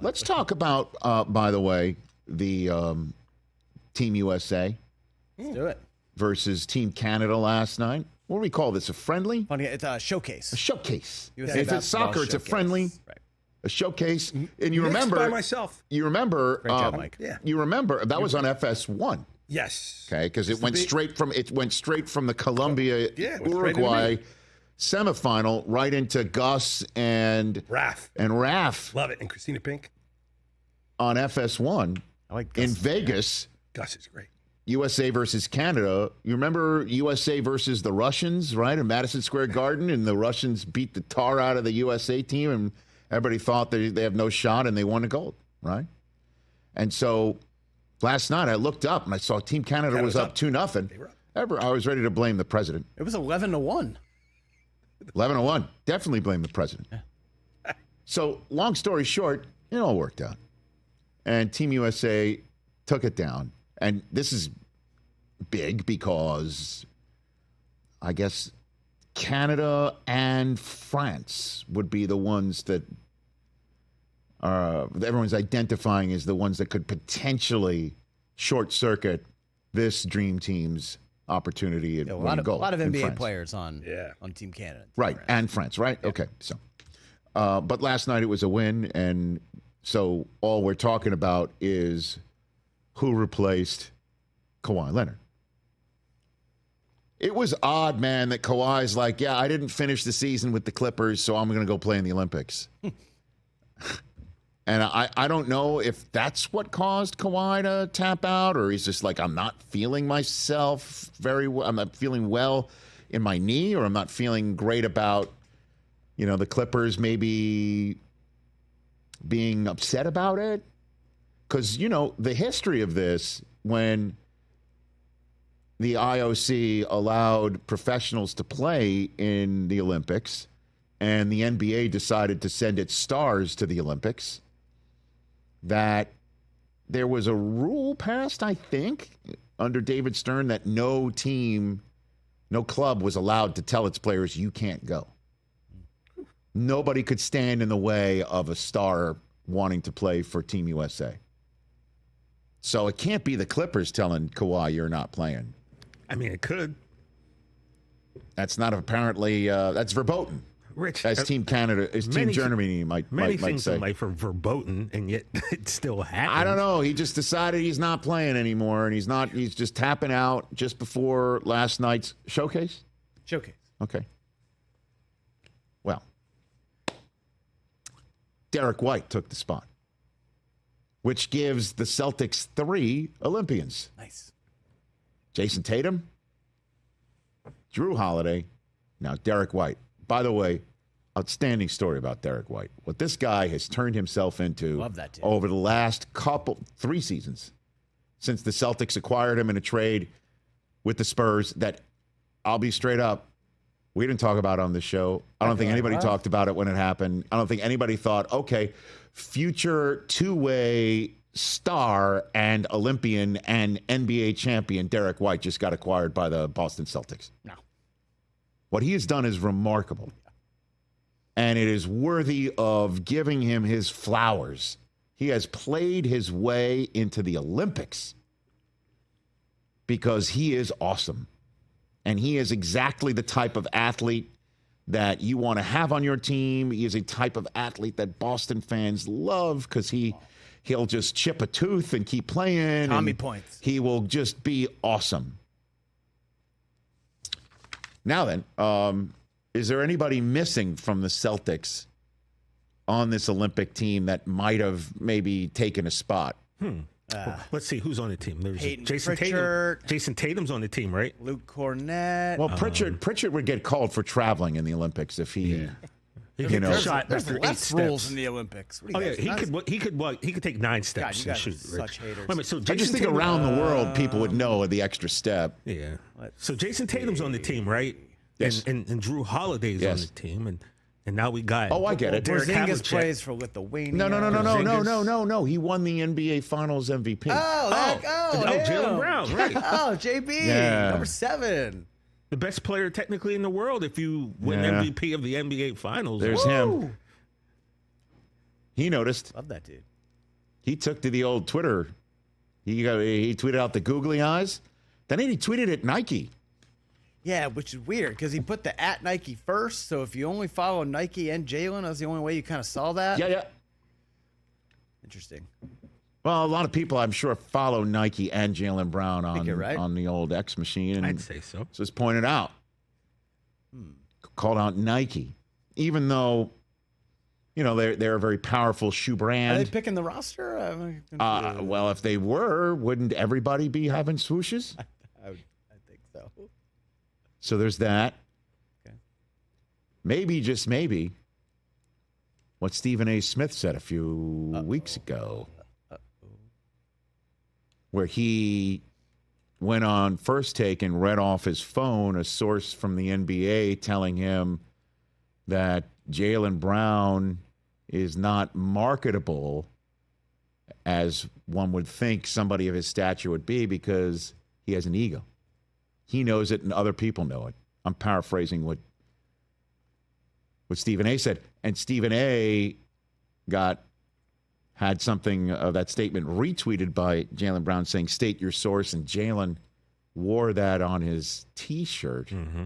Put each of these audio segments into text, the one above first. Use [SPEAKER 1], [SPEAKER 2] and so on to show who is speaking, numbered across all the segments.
[SPEAKER 1] Let's talk about, by the way, the Team USA.
[SPEAKER 2] Let's do it.
[SPEAKER 1] Versus Team Canada last night. What do we call this? A friendly?
[SPEAKER 2] Funny, it's a showcase.
[SPEAKER 1] A showcase.
[SPEAKER 2] USA
[SPEAKER 1] If it's soccer, it's a friendly.
[SPEAKER 2] Right.
[SPEAKER 1] A showcase. And you
[SPEAKER 3] Mixed
[SPEAKER 1] remember.
[SPEAKER 3] by myself.
[SPEAKER 1] You remember.
[SPEAKER 2] Great job, Mike.
[SPEAKER 3] Yeah.
[SPEAKER 1] You remember that was on FS1.
[SPEAKER 3] Yes.
[SPEAKER 1] Okay, because it went straight from the Colombia Uruguay semifinal right into Gus and Raph.
[SPEAKER 3] Love it. And Christina Pink
[SPEAKER 1] on FS1
[SPEAKER 2] I like Gus.
[SPEAKER 1] in Vegas.
[SPEAKER 3] Gus is great.
[SPEAKER 1] USA versus Canada. You remember USA versus the Russians, right? In Madison Square Garden, and the Russians beat the tar out of the USA team, and everybody thought they have no shot, and they won the gold, right? And so last night I looked up and I saw Team Canada was up 2-0. I was ready to blame the president.
[SPEAKER 2] It was 11-1.
[SPEAKER 1] 11-1. Definitely blame the president. Yeah. So long story short, it all worked out. And Team USA took it down. And this is big because I guess Canada and France would be the ones that everyone's identifying as the ones that could potentially short circuit this dream team's opportunity at winning gold.
[SPEAKER 2] A lot of NBA
[SPEAKER 1] France.
[SPEAKER 2] Players on Team Canada.
[SPEAKER 1] Right,
[SPEAKER 2] France.
[SPEAKER 1] and France, right? Yeah. Okay, so. But last night it was a win, and so all we're talking about is who replaced Kawhi Leonard. It was odd, man, that Kawhi's like, yeah, I didn't finish the season with the Clippers, so I'm going to go play in the Olympics. And I don't know if that's what caused Kawhi to tap out, or he's just like, I'm not feeling myself very well. I'm not feeling well in my knee, or I'm not feeling great about, the Clippers maybe being upset about it. Because, the history of this, when the IOC allowed professionals to play in the Olympics and the NBA decided to send its stars to the Olympics, that there was a rule passed, I think, under David Stern that no team, no club was allowed to tell its players, you can't go. Nobody could stand in the way of a star wanting to play for Team USA. So it can't be the Clippers telling Kawhi you're not playing.
[SPEAKER 3] I mean, it could.
[SPEAKER 1] That's not apparently, that's verboten.
[SPEAKER 3] Rich,
[SPEAKER 1] as Team Canada, as Team Germany might say.
[SPEAKER 3] Many things in life are verboten, and yet it still happens.
[SPEAKER 1] I don't know. He just decided he's not playing anymore, and he's just tapping out just before last night's showcase?
[SPEAKER 2] Showcase.
[SPEAKER 1] Okay. Well, Derrick White took the spot, which gives the Celtics 3 Olympians.
[SPEAKER 2] Nice.
[SPEAKER 1] Jason Tatum, Drew Holiday, now Derrick White. By the way, outstanding story about Derrick White. What this guy has turned himself into over the last 3 seasons, since the Celtics acquired him in a trade with the Spurs, that I'll be straight up, we didn't talk about on the show. I don't think anybody talked about it when it happened. I don't think anybody thought, okay, future two-way star and Olympian and NBA champion Derrick White just got acquired by the Boston Celtics.
[SPEAKER 2] No.
[SPEAKER 1] What he has done is remarkable. And it is worthy of giving him his flowers. He has played his way into the Olympics because he is awesome. And he is exactly the type of athlete that you want to have on your team. He is a type of athlete that Boston fans love because he'll just chip a tooth and keep playing.
[SPEAKER 2] Tommy points.
[SPEAKER 1] He will just be awesome. Now then, is there anybody missing from the Celtics on this Olympic team that might have maybe taken a spot?
[SPEAKER 3] Let's see who's on the team. There's
[SPEAKER 2] Jason Tatum.
[SPEAKER 3] Jason Tatum's on the team, right?
[SPEAKER 2] Luke Cornett.
[SPEAKER 1] Well, Pritchard would get called for traveling in the Olympics if he.
[SPEAKER 2] There's
[SPEAKER 3] shot after 8
[SPEAKER 2] less rules
[SPEAKER 3] steps.
[SPEAKER 2] in the Olympics.
[SPEAKER 3] Oh yeah, he could take 9 steps
[SPEAKER 2] God,
[SPEAKER 3] and shoot.
[SPEAKER 2] such haters.
[SPEAKER 3] Wait a minute, so
[SPEAKER 1] I
[SPEAKER 3] Jason
[SPEAKER 1] just think
[SPEAKER 3] Tatum,
[SPEAKER 1] around the world, people would know the extra step.
[SPEAKER 3] Yeah. So Jason Tatum's on the team, right?
[SPEAKER 1] Yes.
[SPEAKER 3] And Drew Holiday's on the team, and now we got.
[SPEAKER 1] Oh, I get it.
[SPEAKER 3] Derek
[SPEAKER 2] Porzingis plays for Lithuania.
[SPEAKER 1] No. He won the NBA Finals MVP.
[SPEAKER 3] Jaylen Brown, right?
[SPEAKER 2] Oh, JB, number 7.
[SPEAKER 3] The best player technically in the world if you win MVP of the NBA Finals.
[SPEAKER 1] There's him. He noticed.
[SPEAKER 2] Love that dude.
[SPEAKER 1] He took to the old Twitter. He tweeted out the googly eyes. Then he tweeted at Nike.
[SPEAKER 2] Yeah, which is weird because he put the @ Nike first. So if you only follow Nike and Jaylen, that's the only way you kind of saw that.
[SPEAKER 1] Yeah.
[SPEAKER 2] Interesting.
[SPEAKER 1] Well, a lot of people, I'm sure, follow Nike and Jaylen Brown on the old X machine. And
[SPEAKER 3] I'd say so.
[SPEAKER 1] Just pointed out. Called out Nike. Even though, they're a very powerful shoe brand.
[SPEAKER 2] Are they picking the roster?
[SPEAKER 1] Well, if they were, wouldn't everybody be having swooshes?
[SPEAKER 2] I think so.
[SPEAKER 1] So there's that.
[SPEAKER 2] Okay.
[SPEAKER 1] Maybe, just maybe, what Stephen A. Smith said a few weeks ago, where he went on First Take and read off his phone a source from the NBA telling him that Jaylen Brown is not marketable as one would think somebody of his stature would be because he has an ego. He knows it and other people know it. I'm paraphrasing what Stephen A. said. And Stephen A. had something of that statement retweeted by Jaylen Brown saying, state your source. And Jaylen wore that on his T-shirt.
[SPEAKER 3] Mm-hmm.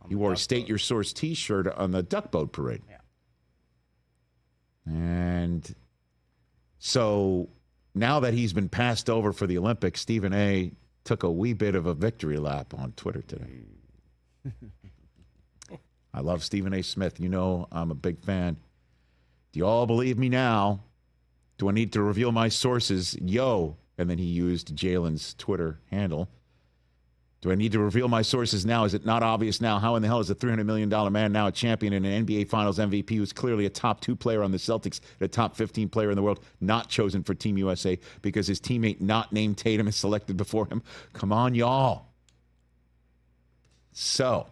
[SPEAKER 1] He wore a state your source T-shirt on the duck boat parade.
[SPEAKER 2] Yeah.
[SPEAKER 1] And so now that he's been passed over for the Olympics, Stephen A. took a wee bit of a victory lap on Twitter today. I love Stephen A. Smith. I'm a big fan. Do you all believe me now? Do I need to reveal my sources? Yo. And then he used Jaylen's Twitter handle. Do I need to reveal my sources now? Is it not obvious now? How in the hell is a $300 million man now a champion and an NBA Finals MVP who's clearly a top 2 player on the Celtics, and a top 15 player in the world, not chosen for Team USA because his teammate not named Tatum is selected before him? Come on, y'all. So,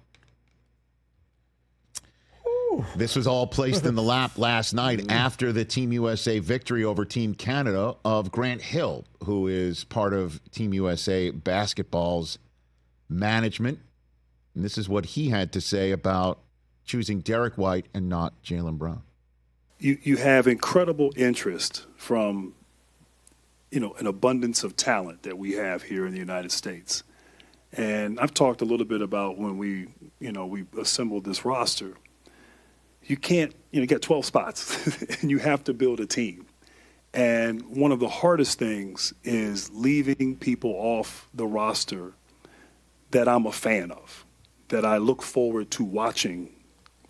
[SPEAKER 1] this was all placed in the lap last night after the Team USA victory over Team Canada of Grant Hill, who is part of Team USA basketball's management. And this is what he had to say about choosing Derrick White and not Jaylen Brown.
[SPEAKER 4] You have incredible interest from, an abundance of talent that we have here in the United States. And I've talked a little bit about when we assembled this roster. You can't, you get 12 spots and you have to build a team. And one of the hardest things is leaving people off the roster that I'm a fan of, that I look forward to watching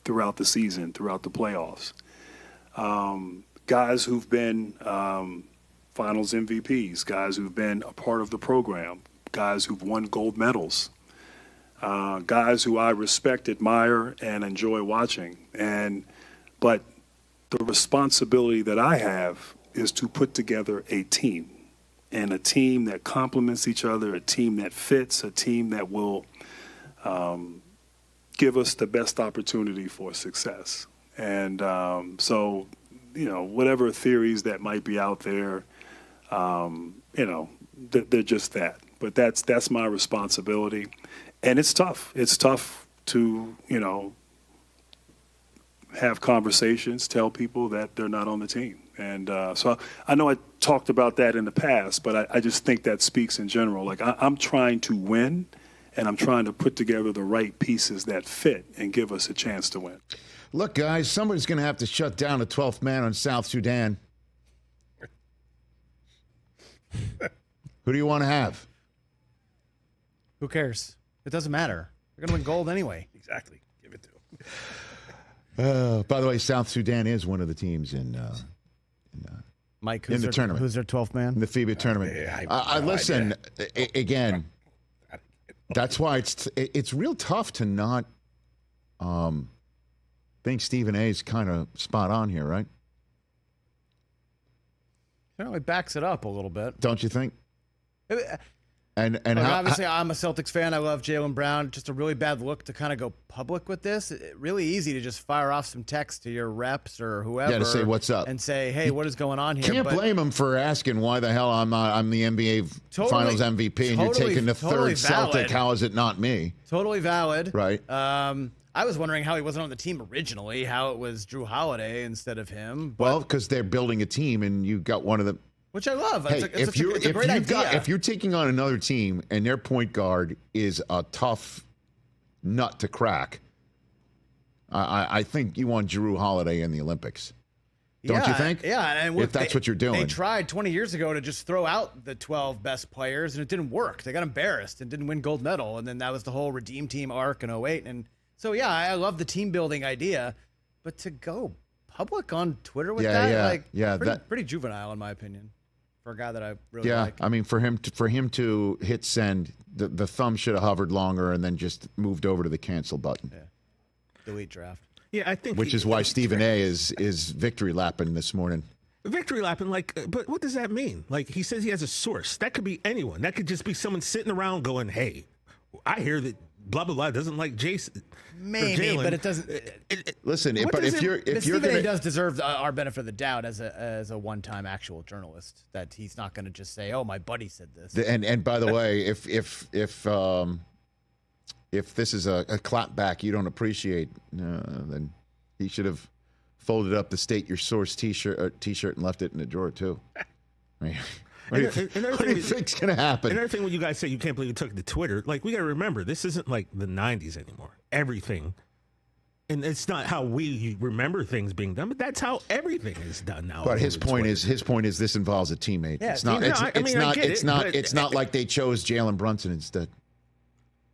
[SPEAKER 4] throughout the season, throughout the playoffs. Guys who've been finals MVPs, guys who've been a part of the program, guys who've won gold medals, guys who I respect, admire, and enjoy watching. But the responsibility that I have is to put together a team, and a team that complements each other, a team that fits, a team that will give us the best opportunity for success. And so, whatever theories that might be out there, they're just that. But that's my responsibility. And it's tough. It's tough to, have conversations, tell people that they're not on the team. And so I know I talked about that in the past, but I just think that speaks in general. Like I'm trying to win, and I'm trying to put together the right pieces that fit and give us a chance to win.
[SPEAKER 1] Look, guys, somebody's going to have to shut down the 12th man on South Sudan. Who do you want to have?
[SPEAKER 2] Who cares? It doesn't matter. They're going to win gold anyway.
[SPEAKER 3] Exactly. Give it to him.
[SPEAKER 1] By the way, South Sudan is one of the teams in
[SPEAKER 2] Mike,
[SPEAKER 1] in the tournament.
[SPEAKER 2] Who's their 12th man?
[SPEAKER 1] In the FIBA tournament. Listen, again, that's why it's real tough to not think Stephen A's kind of spot on here, right?
[SPEAKER 2] Certainly backs it up a little bit.
[SPEAKER 1] Don't you think? And
[SPEAKER 2] obviously, I'm a Celtics fan. I love Jaylen Brown. Just a really bad look to kind of go public with this. Really easy to just fire off some text to your reps or whoever.
[SPEAKER 1] Yeah, to say what's up
[SPEAKER 2] and say, hey, what is going on here?
[SPEAKER 1] Can't blame him for asking why the hell I'm the NBA Finals MVP and you're taking the third Celtic. How is it not me?
[SPEAKER 2] Totally valid.
[SPEAKER 1] Right.
[SPEAKER 2] I was wondering how he wasn't on the team originally, how it was Drew Holiday instead of him.
[SPEAKER 1] Well, because they're building a team, and you got one of them.
[SPEAKER 2] Which I love.
[SPEAKER 1] Hey,
[SPEAKER 2] it's a great idea.
[SPEAKER 1] If you're taking on another team and their point guard is a tough nut to crack, I think you want Drew Holiday in the Olympics. Don't you think?
[SPEAKER 2] Yeah, and
[SPEAKER 1] if that's what you're doing.
[SPEAKER 2] They tried 20 years ago to just throw out the 12 best players, and it didn't work. They got embarrassed and didn't win gold medal, and then that was the whole Redeem Team arc in 08. And so, yeah, I love the team building idea, but to go public on Twitter with pretty juvenile in my opinion, for a guy that I really like.
[SPEAKER 1] I mean, for him to hit send, the thumb should have hovered longer and then just moved over to the cancel button.
[SPEAKER 2] Yeah. Delete draft.
[SPEAKER 3] Yeah, I think.
[SPEAKER 1] Which is why Stephen A. is victory lapping this morning.
[SPEAKER 3] Victory lapping, but what does that mean? Like, he says he has a source. That could be anyone. That could just be someone sitting around going, "Hey, I hear that blah blah blah doesn't like Jason."
[SPEAKER 2] Maybe, but it doesn't.
[SPEAKER 1] Listen, if you're
[SPEAKER 2] Stephen A. does deserve our benefit of the doubt as a one-time actual journalist, that he's not going to just say, "Oh, my buddy said this."
[SPEAKER 1] And by the way, if this is a clapback you don't appreciate, then he should have folded up the "State Your Source" t-shirt and left it in the drawer too. I mean, what do you think's going to happen?
[SPEAKER 3] Another thing when you guys say you can't believe you took it to Twitter, like, we got to remember, this isn't like the 90s anymore. Everything. And it's not how we remember things being done, but that's how everything is done now.
[SPEAKER 1] But his point is this involves a teammate. Yeah, it's not like they chose Jaylen Brunson instead.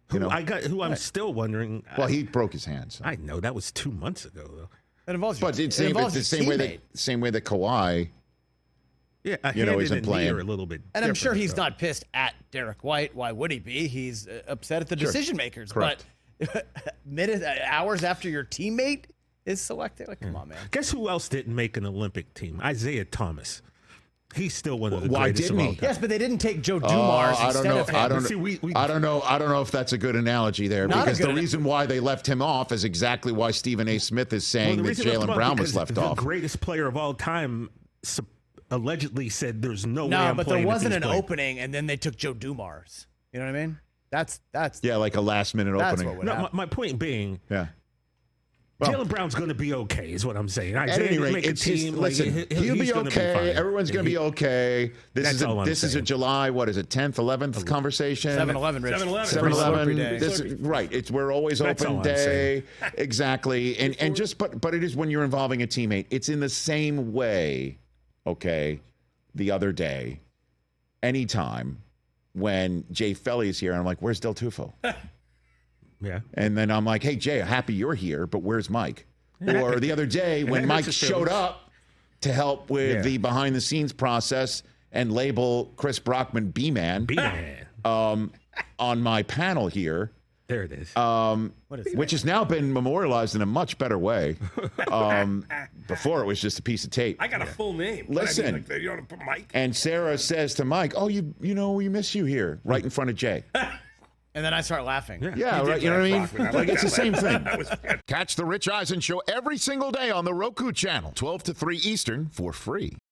[SPEAKER 3] I'm still wondering.
[SPEAKER 1] Well, he broke his hand. So.
[SPEAKER 3] I know that was 2 months ago, though.
[SPEAKER 2] It involves
[SPEAKER 1] the same way that Kawhi.
[SPEAKER 3] Yeah,
[SPEAKER 1] isn't playing
[SPEAKER 3] a little bit.
[SPEAKER 2] And I'm sure he's not pissed at Derrick White. Why would he be? He's upset at the decision makers.
[SPEAKER 1] Correct.
[SPEAKER 2] But hours after your teammate is selected, like, come on, man.
[SPEAKER 3] Guess who else didn't make an Olympic team? Isaiah Thomas. He's still one of the
[SPEAKER 1] Why
[SPEAKER 3] greatest
[SPEAKER 1] didn't
[SPEAKER 3] of all
[SPEAKER 1] he?
[SPEAKER 3] time.
[SPEAKER 2] Yes, but they didn't take Joe Dumars instead of him.
[SPEAKER 1] I don't know if that's a good analogy there, because the reason why they left him off is exactly why Stephen A. Smith is saying that Jaylen Brown was left off.
[SPEAKER 3] The greatest player of all time allegedly said there's no way I'm
[SPEAKER 2] but
[SPEAKER 3] playing
[SPEAKER 2] there wasn't an
[SPEAKER 3] playing.
[SPEAKER 2] opening, and then they took Joe Dumars. You know what I mean? That's
[SPEAKER 1] like a last minute opening.
[SPEAKER 3] My point being,
[SPEAKER 1] well,
[SPEAKER 3] Jaylen Brown's going to be okay, is what I'm saying.
[SPEAKER 1] At any rate, he'll be okay. Everyone's going to be okay. This is a July, what is it, 10th, 11th conversation?
[SPEAKER 2] 7-11, Rich.
[SPEAKER 1] 7-11. Right. We're always open day. Exactly. But it is when you're involving a teammate. It's in the same way, okay, the other day, anytime when Jay Felly is here, and I'm like, where's Del Tufo?
[SPEAKER 3] Yeah.
[SPEAKER 1] And then I'm like, hey, Jay, happy you're here, but where's Mike? Or the other day when Mike showed up to help with the behind-the-scenes process and label Chris Brockman B-Man on my panel here.
[SPEAKER 3] There it is.
[SPEAKER 1] Which has now been memorialized in a much better way. Before it was just a piece of tape.
[SPEAKER 5] I got a full name.
[SPEAKER 1] Listen.
[SPEAKER 5] You don't put Mike.
[SPEAKER 1] And Sarah says to Mike, oh, we miss you here, right in front of Jay.
[SPEAKER 2] And then I start laughing.
[SPEAKER 1] Yeah, right. You know what I mean? Like, it's the same thing. Catch the Rich Eisen Show every single day on the Roku channel, 12 to 3 Eastern, for free.